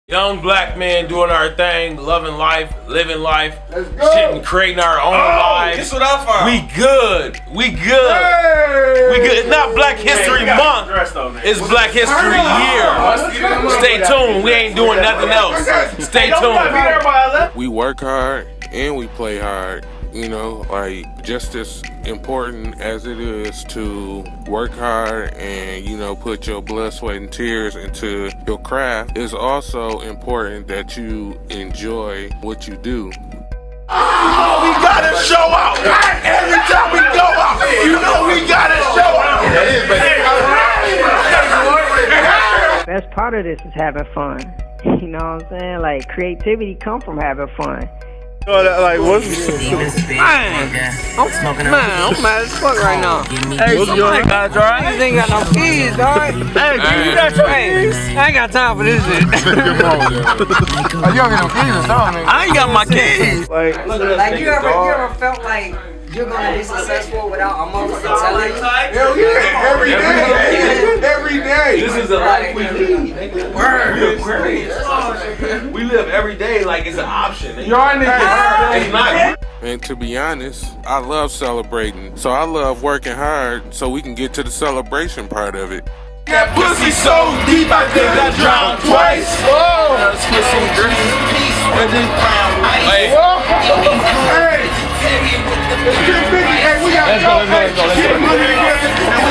Young black men doing our thing, loving life, living life, shit, and creating our own lives. That's what I found. We good. We good. Hey. We good. It's not Black History Month. It's Black History Year. Stay tuned. We ain't doing nothing else. Stay tuned. We work hard and we play hard. You know, like just as important as it is to work hard and, you know, put your blood, sweat, and tears into your craft, it's also important that you enjoy what you do. Oh, we gotta show out. Every time we go out, you know we gotta show out. Best part of this is having fun. You know what I'm saying? Like, creativity come from having fun. Like, what's I'm mad as fuck right now. Hey, what's your guys, right? I ain't got no keys, dog. Hey, you got your keys? I ain't got time for this shit. You don't get no keys or something. I ain't got my keys. Like, you ever felt like you're gonna be successful without a motherfucker telling you? Hell yeah, every day. Every day. This is a life we live. We live every day like it's an option. Y'all niggas. It's not. And to be honest, I love celebrating. So I love working hard so we can get to the celebration part of it. That pussy so deep, I think I drowned twice. Whoa! And then Hey. Hey, we gotta go. Let's go. We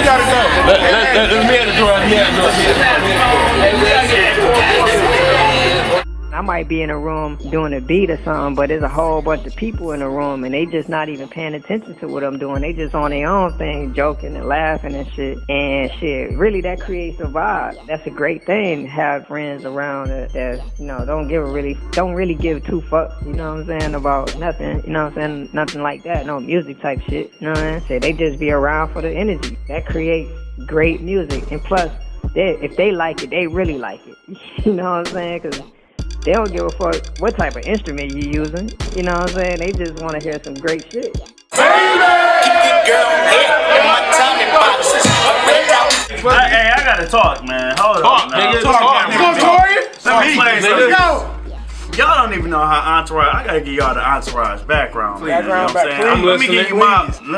gotta go. Let me at the door. I might be in a room doing a beat or something, but there's a whole bunch of people in the room and they just not even paying attention to what I'm doing. They just on their own thing, joking and laughing and shit. And shit, really that creates a vibe. That's a great thing, have friends around that you know, don't really give two fucks, you know what I'm saying, about nothing, you know what I'm saying, nothing like that, no music type shit, you know what I'm saying? They just be around for the energy. That creates great music. And plus, if they like it, they really like it. You know what I'm saying? Because they don't give a fuck what type of instrument you using. You know what I'm saying? They just want to hear some great shit. Hey, I gotta talk, man. Hold on. Nigga. Talk, Y'all don't even know how entourage. I gotta give y'all the entourage background. Please, Man, you know what I'm saying? Let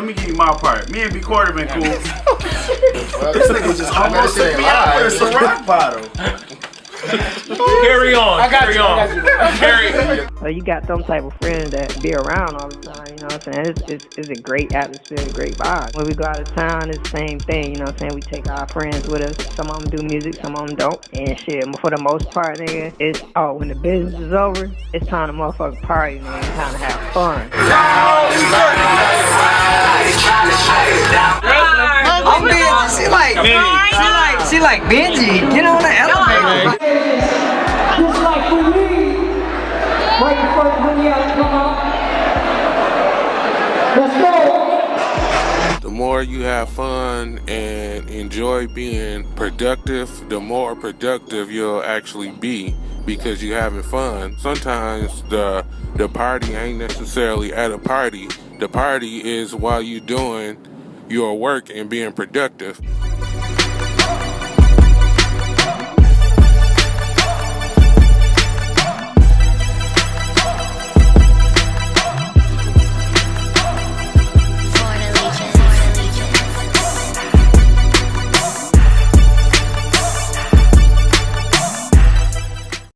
me give you my part. Me and B Quarter been cool. This nigga just almost took me out with a Ciroc bottle. Carry on. So you got some type of friends that be around all the time, you know what I'm saying? It's a great atmosphere, a great vibe. When we go out of town, it's the same thing, you know what I'm saying? We take our friends with us. Some of them do music, some of them don't. And shit, for the most part, nigga, it's, when the business is over, it's time to motherfucking party, nigga. It's time to have fun. I'm Benji. She like Benji. Get on the elevator. Just like we leave, waiting for when y'all come out. Let's go. The more you have fun and enjoy being productive, the more productive you'll actually be because you're having fun. Sometimes the party ain't necessarily at a party. The party is while you're doing your work and being productive.